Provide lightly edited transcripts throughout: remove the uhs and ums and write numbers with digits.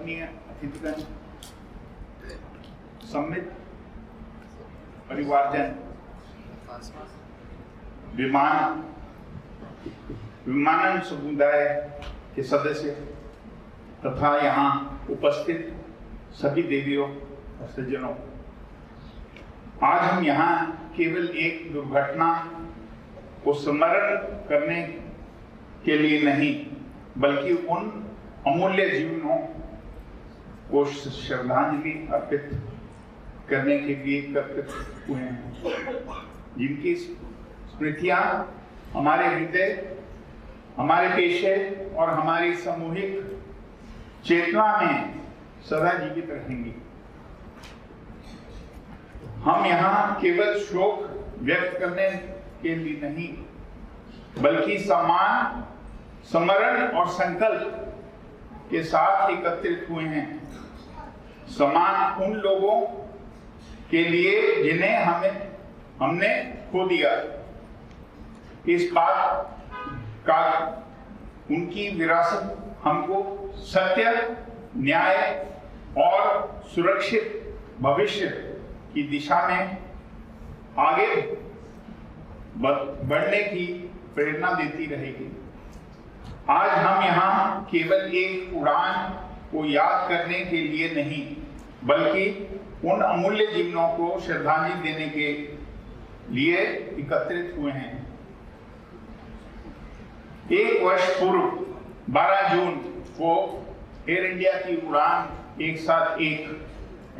आदरणीय अतिथिगण, सम्मिलित परिवारजन, विमानन समुदाय के सदस्य तथा यहाँ उपस्थित सभी देवियों और सज्जनों, आज हम यहाँ केवल एक दुर्घटना को स्मरण करने के लिए नहीं, बल्कि उन अमूल्य जीवनों को श्रद्धांजलि अर्पित करने के लिए एकत्रित हुए हैं, जिनकी स्मृतियां हमारे हृदय, हमारे पेशे और हमारी सामूहिक चेतना में सदा जीवित रहेंगी। हम यहाँ केवल शोक व्यक्त करने के लिए नहीं, बल्कि सम्मान, स्मरण और संकल्प के साथ एकत्रित हुए हैं। सम्मान उन लोगों के लिए जिन्हें हमने खो दिया। इस बात का उनकी विरासत हमको सत्य, न्याय और सुरक्षित भविष्य की दिशा में आगे बढ़ने की प्रेरणा देती रहेगी। आज हम यहाँ केवल एक उड़ान को याद करने के लिए नहीं, बल्कि उन अमूल्य जीवनों को श्रद्धांजलि देने के लिए एकत्रित हुए हैं। एक वर्ष पूर्व 12 जून को एयर इंडिया की उड़ान 171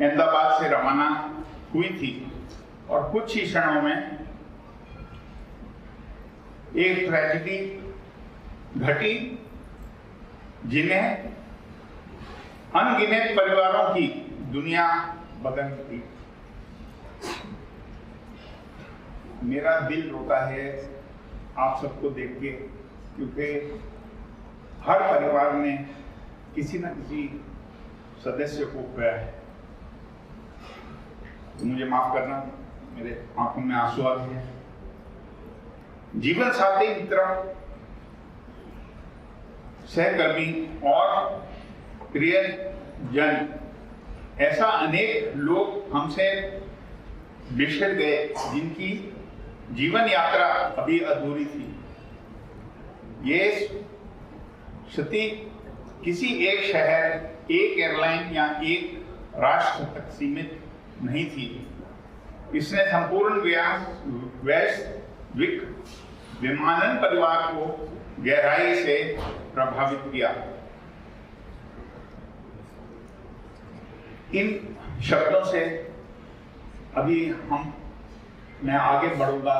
अहमदाबाद से रवाना हुई थी और कुछ ही क्षणों में एक ट्रेजेडी घटी, जिन्हें अनगिनत परिवारों की दुनिया बदल दी। मेरा दिल रोता है आप सबको देख के, क्योंकि हर परिवार ने किसी न किसी सदस्य को खोया है। तो मुझे माफ करना, मेरे आंखों में आंसू आ गए हैं। जीवन साथी, मित्र, सहकर्मी और प्रियजन, ऐसा अनेक लोग हमसे बिछड़ गए जिनकी जीवन यात्रा अभी अधूरी थी। ये क्षति किसी एक शहर, एक एयरलाइन या एक राष्ट्र तक सीमित नहीं थी। इसने संपूर्ण वैश्विक विमानन परिवार को गहराई से प्रभावित किया। इन शब्दों से अभी मैं आगे बढ़ूंगा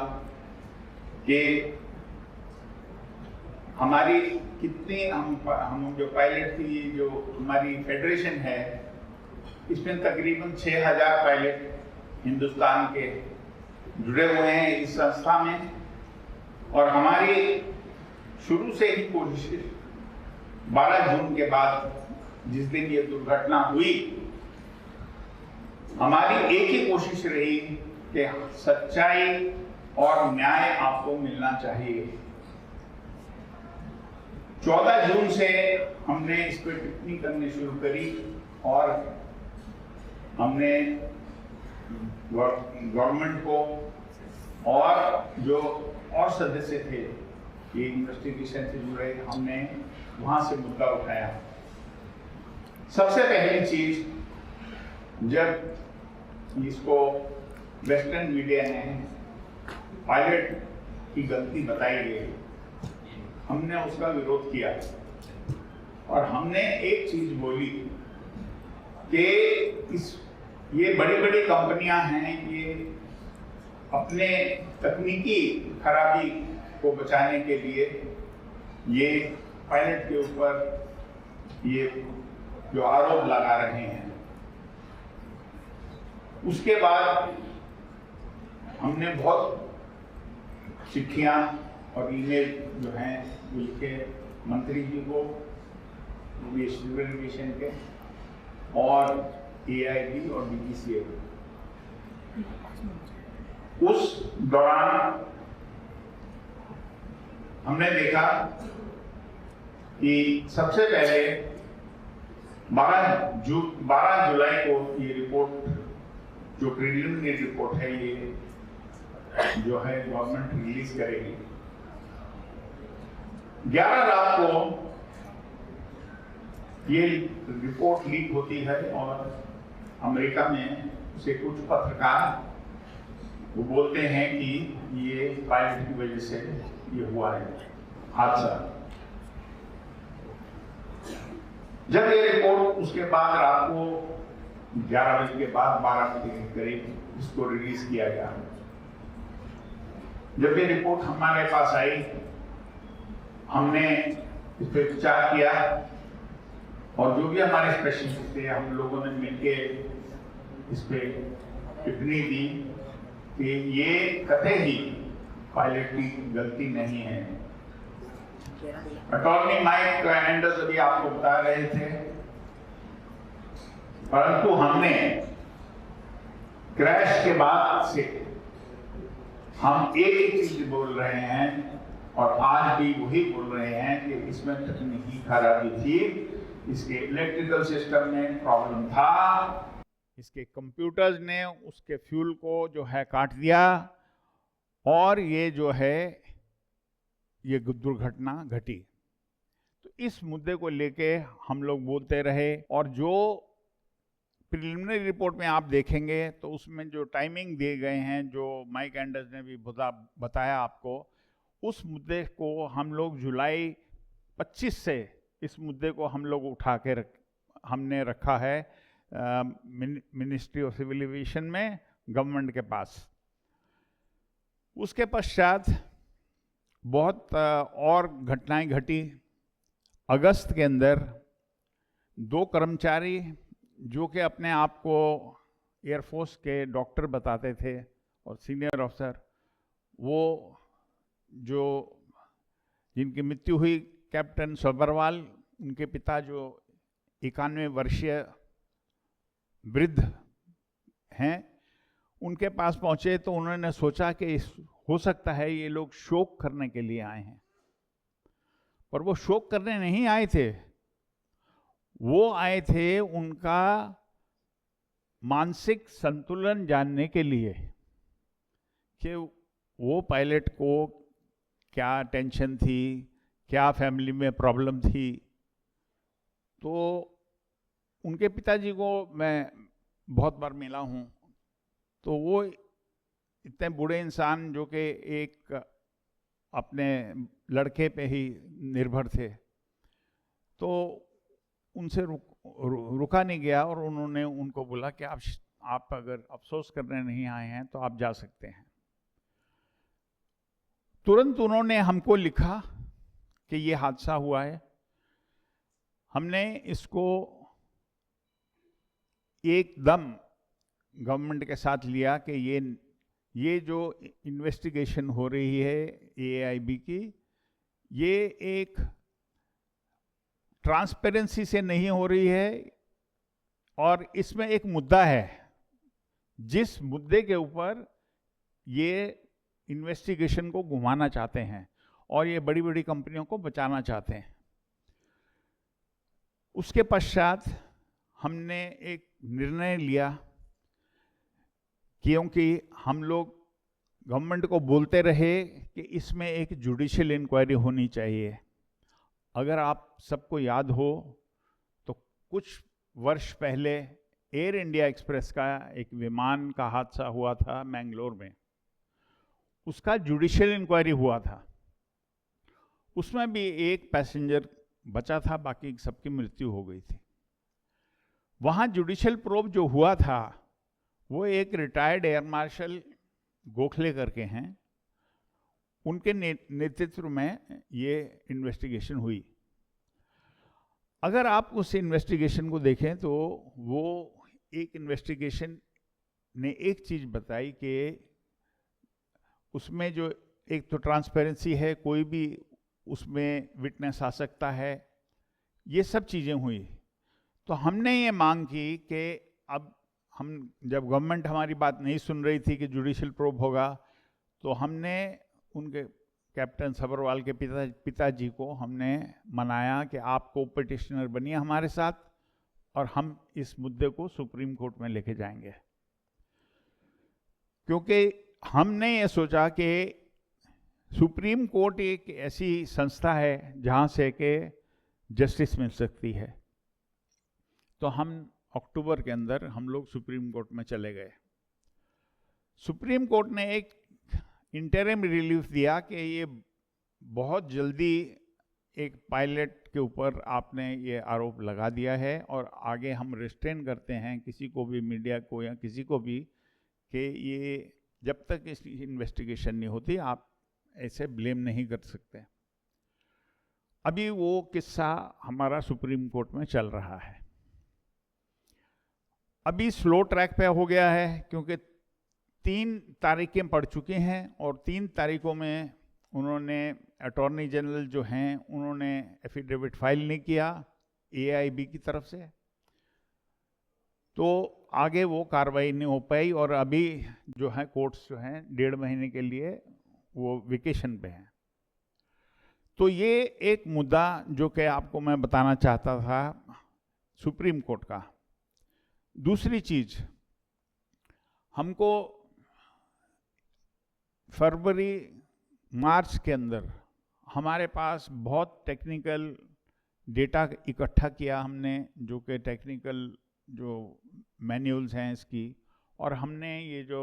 कि हमारी कितनी हम जो पायलट की जो हमारी फेडरेशन है, इसमें तकरीबन 6000 पायलट हिंदुस्तान के जुड़े हुए हैं इस संस्था में। और हमारी शुरू से ही कोशिश 12 जून के बाद जिस दिन ये दुर्घटना हुई, हमारी एक ही कोशिश रही कि सच्चाई और न्याय आपको मिलना चाहिए। 14 जून से हमने इस पर टिप्पणी करनी शुरू करी और हमने गवर्नमेंट को और जो और सदस्य थे ये इन्वेस्टिगेशन से जुड़े, हमने वहां से मुद्दा उठाया। सबसे पहली चीज, जब इसको वेस्टर्न मीडिया ने पायलट की गलती बताई गई, हमने उसका विरोध किया और हमने एक चीज बोली कि ये बड़ी बड़ी कंपनियां हैं, ये अपने तकनीकी खराबी को बचाने के लिए ये पायलट के ऊपर ये जो आरोप लगा रहे हैं। उसके बाद हमने बहुत चिट्ठियां और ईमेल जो हैं उनके मंत्री जी को, सिविल एविएशन के, और AIB और DGCA को। उस दौरान हमने देखा कि सबसे पहले 12 जुलाई को ये रिपोर्ट, जो प्रिलिमिनरी रिपोर्ट है, ये जो है गवर्नमेंट रिलीज करेगी। 11 रात को ये रिपोर्ट लीक होती है और अमेरिका में उसे कुछ पत्रकार वो बोलते हैं कि ये पायलट की वजह से ये हुआ है हादसा। जब ये रिपोर्ट उसके बाद रात को 11 बजे के बाद 12 बजे के करीब इसको रिलीज किया गया। जब ये रिपोर्ट हमारे पास आई, हमने इस पर विचार किया और जो भी हमारे स्पेशलिस्ट थे, हम लोगों ने मिलकर इस पे टिप्पणी दी कि ये कतई ही पायलट की गलती नहीं है। अटॉर्नी माइक एंडर्स अभी आपको बता रहे थे, परंतु हमने क्रैश के बाद से हम एक ही चीज बोल रहे हैं और आज भी वही बोल रहे हैं कि इसमें तकनीकी खराबी थी, इसके इलेक्ट्रिकल सिस्टम में प्रॉब्लम था, इसके कंप्यूटर्स ने उसके फ्यूल को जो है काट दिया और ये जो है ये दुर्घटना घटी। तो इस मुद्दे को लेके हम लोग बोलते रहे और जो प्रिलिमिनरी रिपोर्ट में आप देखेंगे तो उसमें जो टाइमिंग दिए गए हैं, जो माइक एंडर्स ने भी बताया आपको, उस मुद्दे को हम लोग जुलाई 25 से इस मुद्दे को हम लोग उठा के हमने रखा है मिनिस्ट्री ऑफ सिविल एविएशन में, गवर्नमेंट के पास। उसके पश्चात बहुत और घटनाएं घटी। अगस्त के अंदर 2 कर्मचारी जो कि अपने आप को एयरफोर्स के डॉक्टर बताते थे और सीनियर अफसर, वो जो जिनकी मृत्यु हुई, कैप्टन सब्बरवाल, उनके पिता जो 91 वर्षीय वृद्ध हैं, उनके पास पहुंचे तो उन्होंने सोचा कि हो सकता है ये लोग शोक करने के लिए आए हैं, पर वो शोक करने नहीं आए थे। वो आए थे उनका मानसिक संतुलन जानने के लिए कि वो पायलट को क्या टेंशन थी, क्या फैमिली में प्रॉब्लम थी। तो उनके पिताजी को मैं बहुत बार मिला हूँ, तो वो इतने बूढ़े इंसान जो कि एक अपने लड़के पे ही निर्भर थे, तो उनसे रुका नहीं गया और उन्होंने उनको बोला कि आप अगर अफसोस करने नहीं आए हैं तो आप जा सकते हैं। तुरंत उन्होंने हमको लिखा कि ये हादसा हुआ है। हमने इसको एकदम गवर्नमेंट के साथ लिया कि ये जो इन्वेस्टिगेशन हो रही है AAIB की, ये एक ट्रांसपेरेंसी से नहीं हो रही है और इसमें एक मुद्दा है, जिस मुद्दे के ऊपर ये इन्वेस्टिगेशन को घुमाना चाहते हैं और ये बड़ी बड़ी कंपनियों को बचाना चाहते हैं। उसके पश्चात हमने एक निर्णय लिया, क्योंकि हम लोग गवर्नमेंट को बोलते रहे कि इसमें एक जुडिशियल इंक्वायरी होनी चाहिए। अगर आप सबको याद हो तो कुछ वर्ष पहले एयर इंडिया एक्सप्रेस का एक विमान का हादसा हुआ था मैंगलोर में, उसका जुडिशियल इंक्वायरी हुआ था। उसमें भी एक पैसेंजर बचा था, बाकी सबकी मृत्यु हो गई थी। वहाँ जुडिशियल प्रोब जो हुआ था वो एक रिटायर्ड एयर मार्शल गोखले करके हैं, उनके नेतृत्व में ये इन्वेस्टिगेशन हुई। अगर आप उस इन्वेस्टिगेशन को देखें तो वो एक इन्वेस्टिगेशन ने एक चीज़ बताई कि उसमें जो एक तो ट्रांसपेरेंसी है, कोई भी उसमें विटनेस आ सकता है, ये सब चीज़ें हुई। तो हमने ये मांग की कि अब हम जब गवर्नमेंट हमारी बात नहीं सुन रही थी कि जुडिशियल प्रोब होगा, तो हमने उनके कैप्टन सब्बरवाल के पिताजी को हमने मनाया कि आप को पिटिशनर बनिए हमारे साथ और हम इस मुद्दे को सुप्रीम कोर्ट में लेके जाएंगे, क्योंकि हमने ये सोचा कि सुप्रीम कोर्ट एक ऐसी संस्था है जहां से कि जस्टिस मिल सकती है। तो हम अक्टूबर के अंदर हम लोग सुप्रीम कोर्ट में चले गए। सुप्रीम कोर्ट ने एक इंटरिम रिलीफ दिया कि ये बहुत जल्दी एक पायलट के ऊपर आपने ये आरोप लगा दिया है और आगे हम रिस्ट्रेन करते हैं किसी को भी, मीडिया को या किसी को भी, कि ये जब तक इसकी इन्वेस्टिगेशन नहीं होती आप ऐसे ब्लेम नहीं कर सकते। अभी वो किस्सा हमारा सुप्रीम कोर्ट में चल रहा है। अभी स्लो ट्रैक पे हो गया है क्योंकि 3 तारीखें पड़ चुकी हैं और 3 तारीखों में उन्होंने अटॉर्नी जनरल जो हैं उन्होंने एफिडेविट फाइल नहीं किया AIB की तरफ से, तो आगे वो कार्रवाई नहीं हो पाई और अभी जो है कोर्ट्स जो हैं 1.5 महीने के लिए वो वेकेशन पे हैं। तो ये एक मुद्दा जो कि आपको मैं बताना चाहता था सुप्रीम कोर्ट का। दूसरी चीज, हमको फरवरी मार्च के अंदर हमारे पास बहुत टेक्निकल डेटा इकट्ठा किया हमने, जो कि टेक्निकल जो मैन्युअल्स हैं इसकी, और हमने ये जो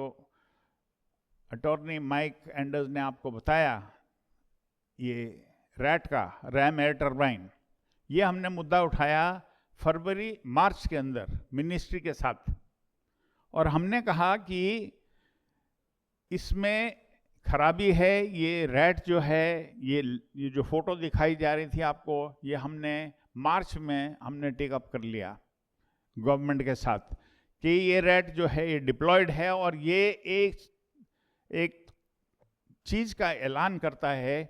अटॉर्नी माइक एंडर्स ने आपको बताया ये रैट का रैम एयर टर्बाइन, ये हमने मुद्दा उठाया फरवरी मार्च के अंदर मिनिस्ट्री के साथ, और हमने कहा कि इसमें खराबी है। ये रैट जो है, ये जो फोटो दिखाई जा रही थी आपको, ये हमने मार्च में हमने टेकअप कर लिया गवर्नमेंट के साथ कि ये रैट जो है ये डिप्लॉयड है और ये एक चीज का ऐलान करता है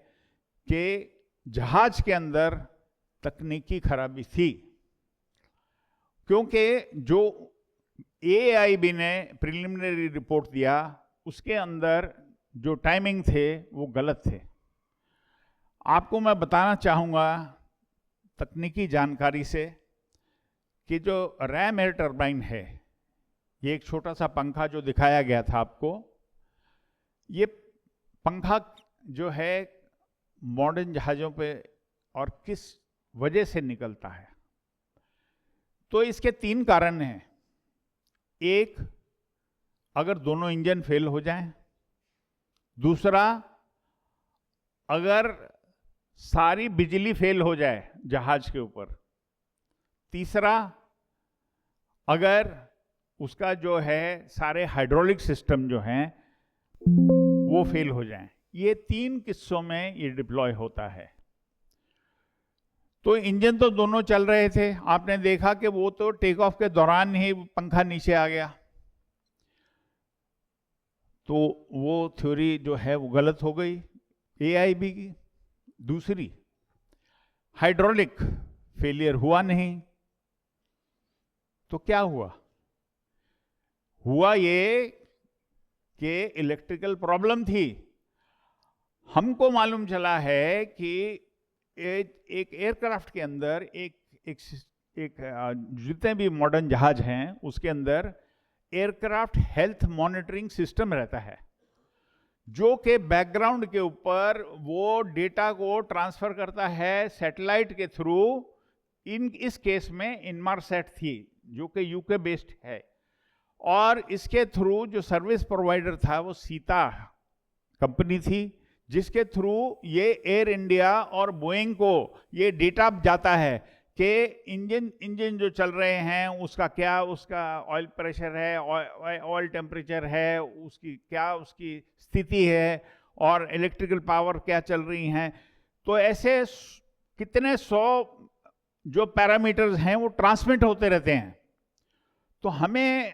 कि जहाज के अंदर तकनीकी खराबी थी, क्योंकि जो AIB ने प्रिलिमिनरी रिपोर्ट दिया उसके अंदर जो टाइमिंग थे वो गलत थे। आपको मैं बताना चाहूँगा तकनीकी जानकारी से कि जो रैम एयर टर्बाइन है, ये एक छोटा सा पंखा जो दिखाया गया था आपको, ये पंखा जो है मॉडर्न जहाज़ों पे और किस वजह से निकलता है, तो इसके 3 कारण हैं। एक, अगर दोनों इंजन फेल हो जाएं। दूसरा, अगर सारी बिजली फेल हो जाए जहाज के ऊपर। तीसरा, अगर उसका जो है सारे हाइड्रोलिक सिस्टम जो हैं वो फेल हो जाएं। ये 3 किस्सों में ये डिप्लॉय होता है। तो इंजन तो दोनों चल रहे थे, आपने देखा कि वो तो टेक ऑफ के दौरान ही पंखा नीचे आ गया, तो वो थ्योरी जो है वो गलत हो गई AIB की। दूसरी, हाइड्रोलिक फेलियर हुआ नहीं, तो क्या हुआ? हुआ ये कि इलेक्ट्रिकल प्रॉब्लम थी। हमको मालूम चला है कि एक एयरक्राफ्ट के अंदर एक जितने भी मॉडर्न जहाज हैं उसके अंदर एयरक्राफ्ट हेल्थ मॉनिटरिंग सिस्टम रहता है, जो कि बैकग्राउंड के ऊपर वो डेटा को ट्रांसफर करता है सैटेलाइट के थ्रू। इस केस में इनमारसेट थी जो कि UK बेस्ड है, और इसके थ्रू जो सर्विस प्रोवाइडर था वो सीता कंपनी थी, जिसके थ्रू ये एयर इंडिया और बोइंग को ये डेटा जाता है कि इंजन जो चल रहे हैं उसका क्या, उसका ऑयल प्रेशर है, ऑयल टेम्परेचर है, उसकी क्या उसकी स्थिति है, और इलेक्ट्रिकल पावर क्या चल रही हैं। तो ऐसे कितने 100 जो पैरामीटर्स हैं वो ट्रांसमिट होते रहते हैं। तो हमें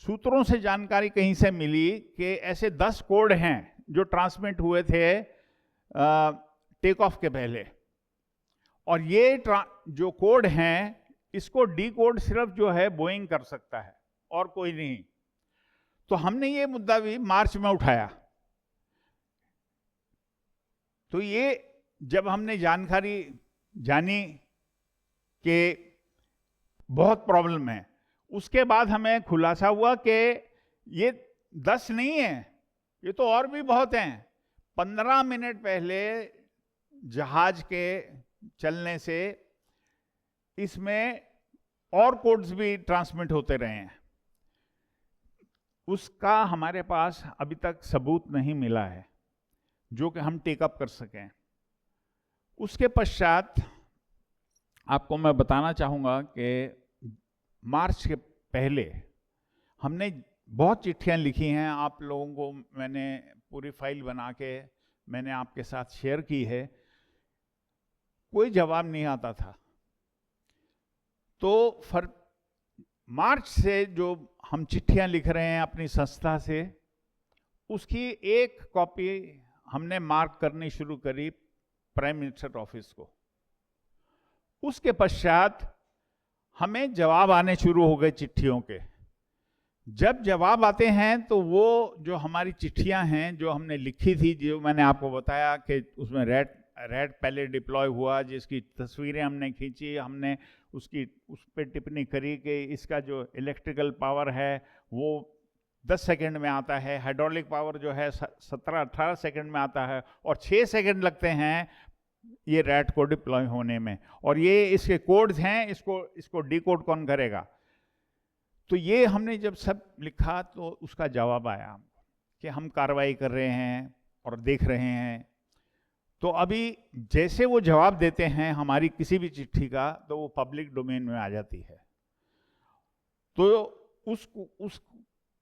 सूत्रों से जानकारी कहीं से मिली कि ऐसे 10 कोड हैं जो ट्रांसमिट हुए थे टेक ऑफ के पहले, और ये जो कोड हैं इसको डीकोड सिर्फ जो है बोइंग कर सकता है और कोई नहीं। तो हमने ये मुद्दा भी मार्च में उठाया। तो ये जब हमने जानकारी जानी कि बहुत प्रॉब्लम है। उसके बाद हमें खुलासा हुआ कि ये 10 नहीं है, ये तो और भी बहुत हैं। 15 मिनट पहले जहाज के चलने से इसमें और कोड्स भी ट्रांसमिट होते रहे हैं। उसका हमारे पास अभी तक सबूत नहीं मिला है जो कि हम टेकअप कर सकें। उसके पश्चात आपको मैं बताना चाहूँगा कि मार्च के पहले हमने बहुत चिट्ठियाँ लिखी हैं, आप लोगों को मैंने पूरी फाइल बना के मैंने आपके साथ शेयर की है, कोई जवाब नहीं आता था। तो मार्च से जो हम चिट्ठियाँ लिख रहे हैं अपनी संस्था से, उसकी एक कॉपी हमने मार्क करनी शुरू करी प्राइम मिनिस्टर ऑफिस को। उसके पश्चात हमें जवाब आने शुरू हो गए चिट्ठियों के। जब जवाब आते हैं तो वो जो हमारी चिट्ठियां हैं जो हमने लिखी थी, जो मैंने आपको बताया कि उसमें रेड पहले डिप्लॉय हुआ, जिसकी तस्वीरें हमने खींची, हमने उस पर टिप्पणी करी कि इसका जो इलेक्ट्रिकल पावर है वो 10 सेकंड में आता है, हाइड्रोलिक पावर जो है 17-18 सेकंड में आता है, और 6 सेकंड लगते हैं ये रैट को डिप्लॉय होने में। और ये इसके कोड्स हैं, इसको डिकोड कौन करेगा? तो ये हमने जब सब लिखा तो उसका जवाब आया कि हम कार्रवाई कर रहे हैं और देख रहे हैं। तो अभी जैसे वो जवाब देते हैं हमारी किसी भी चिट्ठी का, तो वो पब्लिक डोमेन में आ जाती है। तो उस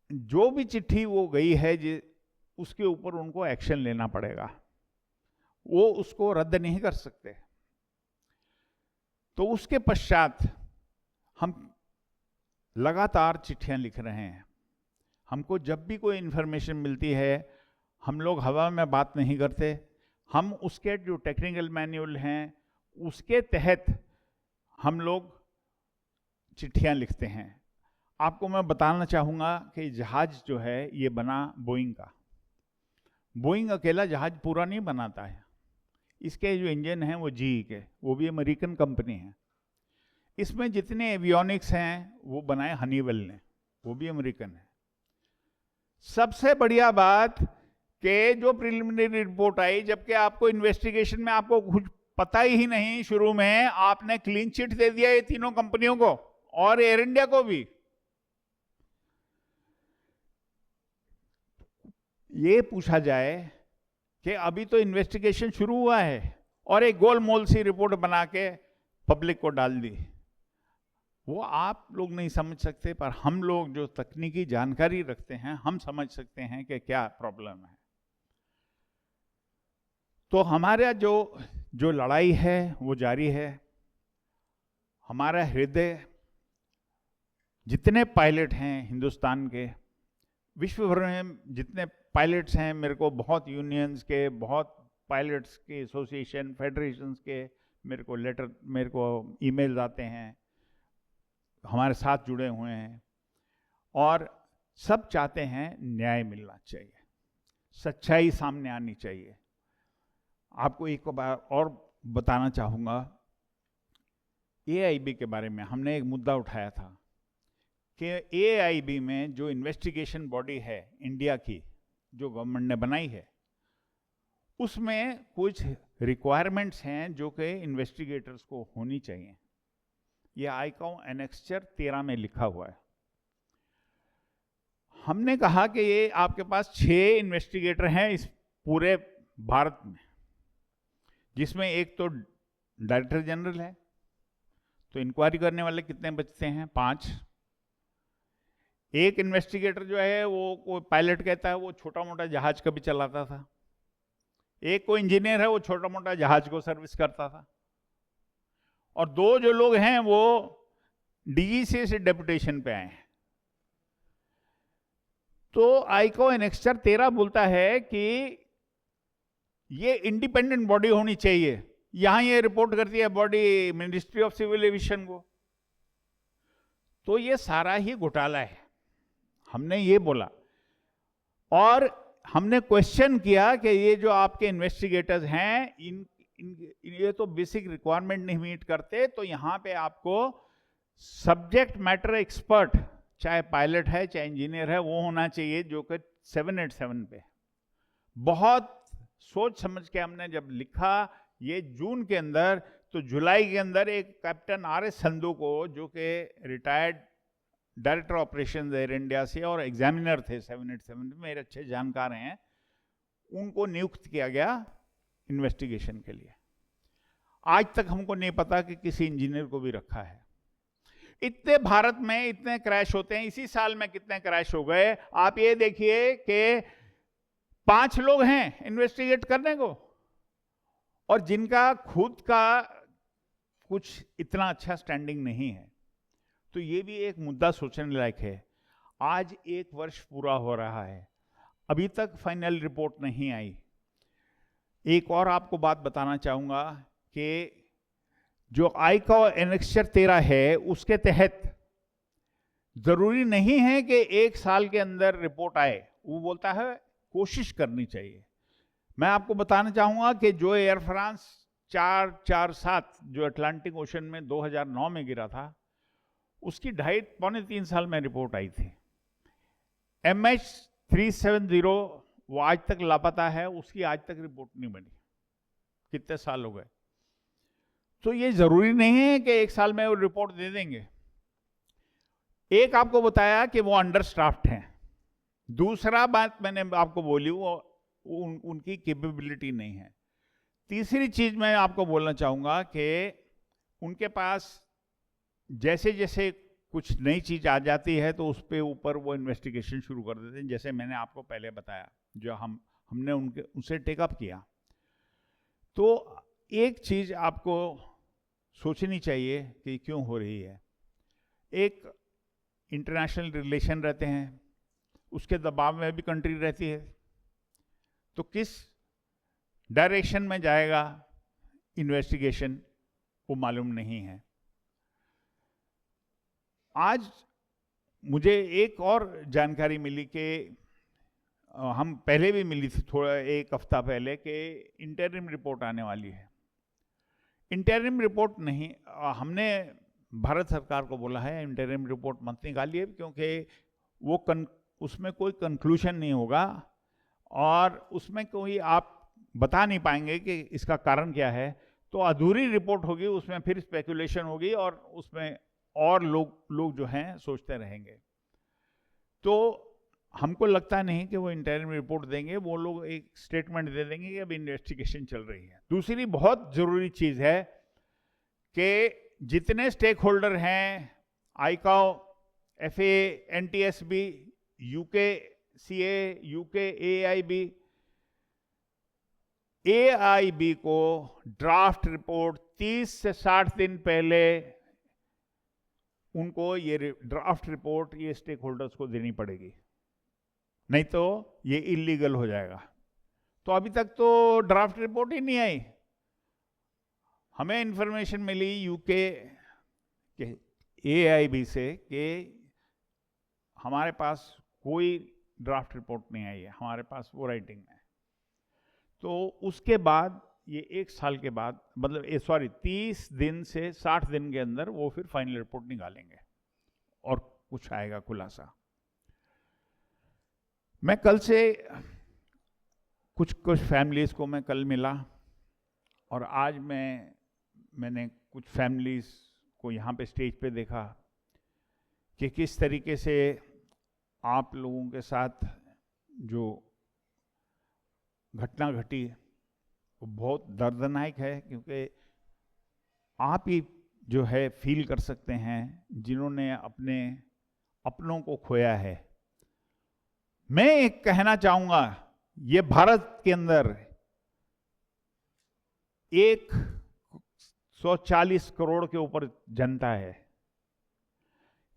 जो भी चिट्ठी वो गई है उसके ऊपर उनको एक्शन लेना पड़ेगा, वो उसको रद्द नहीं कर सकते। तो उसके पश्चात हम लगातार चिट्ठियां लिख रहे हैं। हमको जब भी कोई इंफॉर्मेशन मिलती है, हम लोग हवा में बात नहीं करते, हम उसके जो टेक्निकल मैनुअल हैं उसके तहत हम लोग चिट्ठियां लिखते हैं। आपको मैं बताना चाहूँगा कि जहाज जो है ये बना बोइंग का। बोइंग अकेला जहाज पूरा नहीं बनाता है, इसके जो इंजन हैं वो जीई के, वो भी अमेरिकन कंपनी है। इसमें जितने एवियोनिक्स हैं वो बनाए हनीवेल ने, वो भी अमेरिकन है। सबसे बढ़िया बात कि जो प्रिलिमिनरी रिपोर्ट आई, जबकि आपको इन्वेस्टिगेशन में आपको कुछ पता ही नहीं, शुरू में आपने क्लीन चिट दे दिया ये तीनों कंपनियों को और एयर इंडिया को भी। ये पूछा जाए कि अभी तो इन्वेस्टिगेशन शुरू हुआ है और एक गोलमोल सी रिपोर्ट बना के पब्लिक को डाल दी, वो आप लोग नहीं समझ सकते, पर हम लोग जो तकनीकी जानकारी रखते हैं हम समझ सकते हैं कि क्या प्रॉब्लम है। तो हमारा जो लड़ाई है वो जारी है। हमारा हृदय, जितने पायलट हैं हिंदुस्तान के, विश्व भर में जितने पायलट्स हैं, मेरे को बहुत यूनियंस के, बहुत पायलट्स के एसोसिएशन, फेडरेशंस के मेरे को ईमेल्स आते हैं, हमारे साथ जुड़े हुए हैं, और सब चाहते हैं न्याय मिलना चाहिए, सच्चाई सामने आनी चाहिए। आपको एक बार और बताना चाहूँगा, एआईबी के बारे में हमने एक मुद्दा उठाया था कि एआईबी में जो इन्वेस्टिगेशन बॉडी है इंडिया की, जो गवर्नमेंट ने बनाई है, उसमें कुछ रिक्वायरमेंट्स हैं जो कि इन्वेस्टिगेटर्स को होनी चाहिए। यह आईकाउ एनेक्स्चर 13 में लिखा हुआ है। हमने कहा कि ये आपके पास 6 इन्वेस्टिगेटर हैं इस पूरे भारत में, जिसमें एक तो डायरेक्टर जनरल है, तो इंक्वायरी करने वाले कितने बचते हैं? 5। एक इन्वेस्टिगेटर जो है वो कोई पायलट कहता है, वो छोटा मोटा जहाज कभी चलाता था। एक कोई इंजीनियर है, वो छोटा मोटा जहाज को सर्विस करता था। और 2 जो लोग हैं वो डीजीसी से डेपुटेशन पे आए हैं। तो आईकाउ एनेक्स्चर 13 बोलता है कि ये इंडिपेंडेंट बॉडी होनी चाहिए। यहां ये रिपोर्ट करती है body ministry of civil aviation को। तो ये सारा ही घोटाला है, हमने ये बोला। और हमने क्वेश्चन किया कि ये जो आपके इन्वेस्टिगेटर्स हैं ये तो बेसिक रिक्वायरमेंट नहीं मीट करते, तो यहाँ पे आपको सब्जेक्ट मैटर एक्सपर्ट, चाहे पायलट है चाहे इंजीनियर है, वो होना चाहिए जो कि 787 पे। बहुत सोच समझ के हमने जब लिखा ये जून के अंदर, तो जुलाई के अंदर एक कैप्टन आर.एस. संधू को, जो कि retired director operation air India से और एग्जामिनर थे 787 में, मेरे अच्छे जानकार हैं, उनको नियुक्त किया गया इन्वेस्टिगेशन के लिए। आज तक हमको नहीं पता कि किसी इंजीनियर को भी रखा है। इतने भारत में इतने क्रैश होते हैं, इसी साल में कितने क्रैश हो गए आप ये देखिए कि 5 लोग हैं इन्वेस्टिगेट करने को, और जिनका खुद का कुछ इतना अच्छा स्टैंडिंग नहीं है। तो ये भी एक मुद्दा सोचने लायक है। आज 1 वर्ष पूरा हो रहा है, अभी तक फाइनल रिपोर्ट नहीं आई। एक और आपको बात बताना चाहूंगा कि जो आईकाओ एनेक्सचर 13 है, उसके तहत जरूरी नहीं है कि 1 साल के अंदर रिपोर्ट आए, वो बोलता है कोशिश करनी चाहिए। मैं आपको बताना चाहूंगा कि जो एयर फ्रांस 447 जो अटलांटिक ओशन में 2009 में गिरा था, उसकी 2.5-3 साल में रिपोर्ट आई थी। MH370 वो आज तक लापता है, उसकी आज तक रिपोर्ट नहीं बनी, कितने साल हो गए। तो ये जरूरी नहीं है कि 1 साल में वो रिपोर्ट दे देंगे। एक आपको बताया कि वो अंडरस्टाफ्ड हैं, दूसरा बात मैंने आपको बोली वो उनकी कैपेबिलिटी नहीं है। तीसरी चीज मैं आपको बोलना चाहूंगा कि उनके पास जैसे जैसे कुछ नई चीज आ जाती है तो उस पे ऊपर वो इन्वेस्टिगेशन शुरू कर देते हैं, जैसे मैंने आपको पहले बताया, जो हमने उनसे टेकअप किया। तो एक चीज आपको सोचनी चाहिए कि क्यों हो रही है। एक इंटरनेशनल रिलेशन रहते हैं, उसके दबाव में भी कंट्री रहती है, तो किस डायरेक्शन में जाएगा इन्वेस्टिगेशन वो मालूम नहीं है। आज मुझे एक और जानकारी मिली कि हम पहले भी मिली थी थोड़ा 1 हफ्ता पहले, कि इंटरिम रिपोर्ट आने वाली है। इंटरिम रिपोर्ट नहीं, हमने भारत सरकार को बोला है इंटरिम रिपोर्ट मत निकालिए, क्योंकि वो उसमें कोई कंक्लूजन नहीं होगा और उसमें कोई आप बता नहीं पाएंगे कि इसका कारण क्या है। तो अधूरी रिपोर्ट होगी, उसमें फिर स्पेकुलेशन होगी और उसमें और लोग जो हैं सोचते रहेंगे। तो हमको लगता नहीं कि वो इंटरिम रिपोर्ट देंगे, वो लोग एक स्टेटमेंट दे देंगे कि अभी इन्वेस्टिगेशन चल रही है। दूसरी बहुत जरूरी चीज है कि जितने स्टेक होल्डर हैं, ICAO, FAA, NTSB, UKCA, UK AIB को ड्राफ्ट रिपोर्ट 30 से 60 दिन पहले उनको ये ड्राफ्ट रिपोर्ट ये स्टेक होल्डर्स को देनी पड़ेगी, नहीं तो ये इलीगल हो जाएगा। तो अभी तक तो ड्राफ्ट रिपोर्ट ही नहीं आई। हमें इंफॉर्मेशन मिली यूके के AIB से कि हमारे पास कोई ड्राफ्ट रिपोर्ट नहीं आई है, हमारे पास वो राइटिंग में। तो उसके बाद ये 1 साल के बाद, मतलब 30 दिन से 60 दिन के अंदर वो फिर फाइनल रिपोर्ट निकालेंगे और कुछ आएगा खुलासा। मैं कल से कुछ फैमिलीज को मैं कल मिला और आज मैंने कुछ फैमिलीज को यहाँ पे स्टेज पे देखा कि किस तरीके से आप लोगों के साथ जो घटना घटी वो बहुत दर्दनाक है, क्योंकि आप ही जो है फील कर सकते हैं जिन्होंने अपने अपनों को खोया है। मैं एक कहना चाहूंगा, ये भारत के अंदर 140 करोड़ के ऊपर जनता है।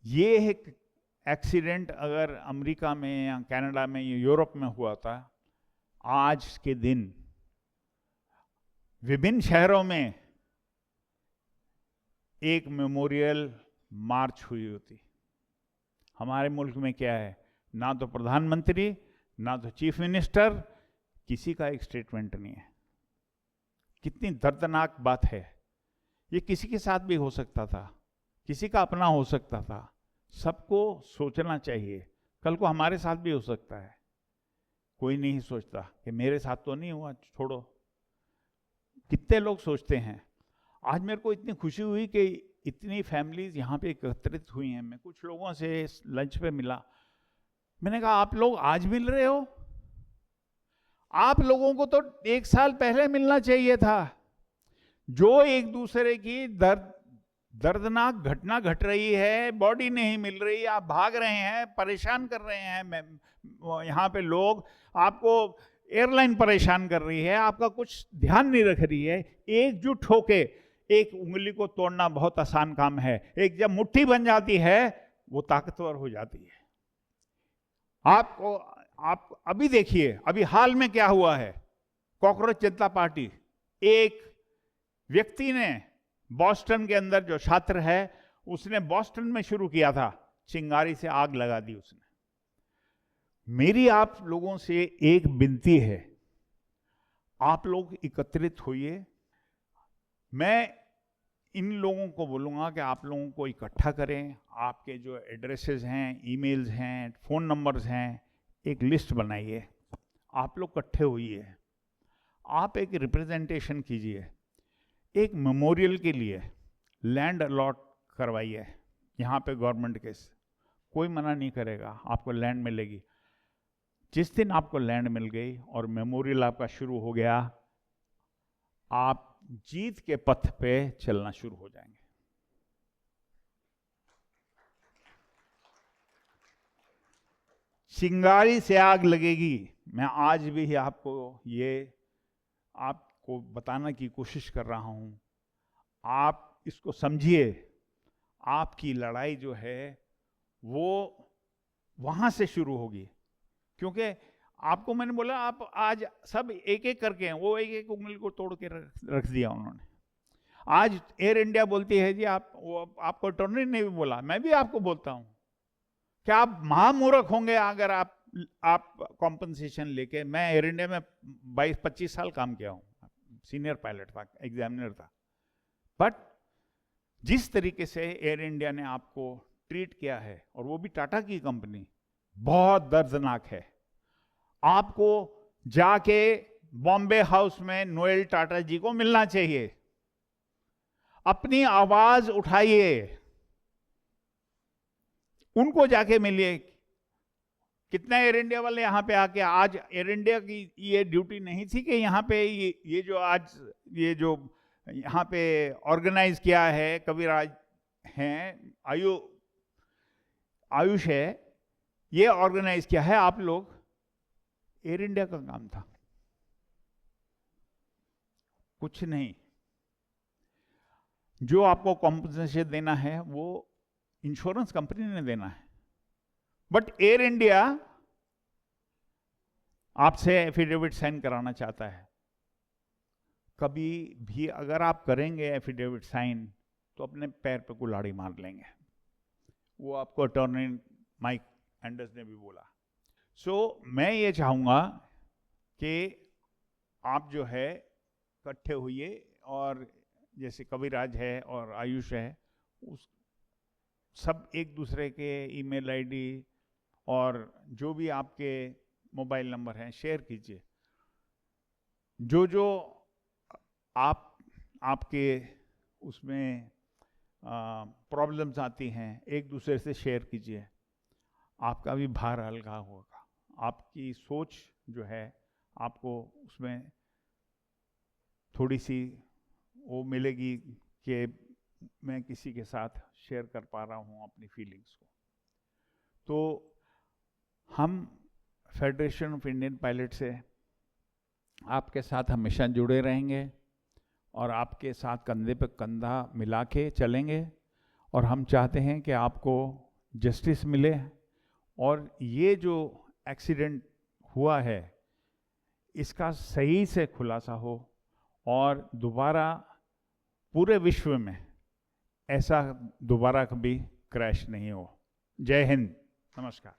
ये एक एक्सीडेंट अगर अमेरिका में या कनाडा में या यूरोप में हुआ था, आज के दिन विभिन्न शहरों में एक मेमोरियल मार्च हुई होती। हमारे मुल्क में क्या है, ना तो प्रधानमंत्री ना तो चीफ मिनिस्टर, किसी का एक स्टेटमेंट नहीं है। कितनी दर्दनाक बात है। ये किसी के साथ भी हो सकता था, किसी का अपना हो सकता था। सबको सोचना चाहिए, कल को हमारे साथ भी हो सकता है। कोई नहीं सोचता कि मेरे साथ तो नहीं हुआ, छोड़ो। कितने लोग सोचते हैं। आज मेरे को इतनी खुशी हुई कि इतनी फैमिलीज यहाँ पे एकत्रित हुई हैं। मैं कुछ लोगों से लंच पे मिला, मैंने कहा आप लोग आज मिल रहे हो? आप लोगों को तो 1 साल पहले मिलना चाहिए था। जो एक दूसरे की दर्दनाक घटना घट रही है, बॉडी नहीं मिल रही, आप भाग रहे हैं, परेशान कर रहे हैं। यहाँ पे लोग आपको, एयरलाइन परेशान कर रही है, आपका कुछ ध्यान नहीं रख रही है। एकजुट होके एक उंगली को तोड़ना बहुत आसान काम है, एक जब मुट्ठी बन जाती है वो ताकतवर हो जाती है। आप अभी देखिए, अभी हाल में क्या हुआ है। कॉकरोच जनता पार्टी, एक व्यक्ति ने बॉस्टन के अंदर, जो छात्र है, उसने बॉस्टन में शुरू किया था, चिंगारी से आग लगा दी उसने। मेरी आप लोगों से एक विनती है, आप लोग एकत्रित होइए। मैं इन लोगों को बोलूँगा कि आप लोगों को इकट्ठा करें। आपके जो एड्रेसेस हैं, ईमेल्स हैं, फ़ोन नंबर्स हैं, एक लिस्ट बनाइए। आप लोग इकट्ठे होइए, आप एक रिप्रेजेंटेशन कीजिए, एक मेमोरियल के लिए लैंड अलॉट करवाइए। यहाँ पे गवर्नमेंट के कोई मना नहीं करेगा, आपको लैंड मिलेगी। जिस दिन आपको लैंड मिल गई और मेमोरियल आपका शुरू हो गया, आप जीत के पथ पे चलना शुरू हो जाएंगे। चिंगारी से आग लगेगी। मैं आज भी आपको बताने की कोशिश कर रहा हूं। आप इसको समझिए, आपकी लड़ाई जो है वो वहां से शुरू होगी। क्योंकि आपको मैंने बोला, आप आज सब एक एक करके, वो एक एक उंगली को तोड़ के रख दिया उन्होंने। आज एयर इंडिया बोलती है जी, आपको अटॉर्नी ने भी बोला, मैं भी आपको बोलता हूं कि आप महामूर्ख होंगे अगर आप कॉम्पनसेशन लेके। मैं एयर इंडिया में 22-25 साल काम किया हूं, सीनियर पायलट था, एग्जामिनर था। बट जिस तरीके से एयर इंडिया ने आपको ट्रीट किया है, और वो भी टाटा की कंपनी, बहुत दर्दनाक है। आपको जाके बॉम्बे हाउस में नोएल टाटा जी को मिलना चाहिए, अपनी आवाज उठाइए, उनको जाके मिलिए। कितना एयर इंडिया वाले यहाँ पे आके, आज एयर इंडिया की ये ड्यूटी नहीं थी कि यहाँ पे ये जो यहाँ पे ऑर्गेनाइज किया है, कविराज हैं, आयुष है, ये ऑर्गेनाइज किया है। आप लोग, एयर इंडिया का काम था, कुछ नहीं। जो आपको कॉम्पनसेशन देना है वो इंश्योरेंस कंपनी ने देना है। बट एयर इंडिया आपसे एफिडेविट साइन कराना चाहता है। कभी भी अगर आप करेंगे एफिडेविट साइन, तो अपने पैर पे कुल्हाड़ी मार लेंगे। वो आपको अटॉर्नी माइक एंडर्स ने भी बोला। मैं ये चाहूँगा कि आप जो है इकट्ठे होइए, और जैसे कविराज है और आयुष है, उस सब एक दूसरे के ईमेल आईडी और जो भी आपके मोबाइल नंबर हैं शेयर कीजिए। जो आपके उसमें प्रॉब्लम्स आती हैं, एक दूसरे से शेयर कीजिए। आपका भी भार हल्का होगा। आपकी सोच जो है, आपको उसमें थोड़ी सी वो मिलेगी कि मैं किसी के साथ शेयर कर पा रहा हूँ अपनी फीलिंग्स को। तो हम फेडरेशन ऑफ इंडियन पायलट से आपके साथ हमेशा जुड़े रहेंगे, और आपके साथ कंधे पे कंधा मिला के चलेंगे। और हम चाहते हैं कि आपको जस्टिस मिले, और ये जो एक्सीडेंट हुआ है इसका सही से खुलासा हो, और दोबारा पूरे विश्व में ऐसा दोबारा कभी क्रैश नहीं हो। जय हिंद, नमस्कार।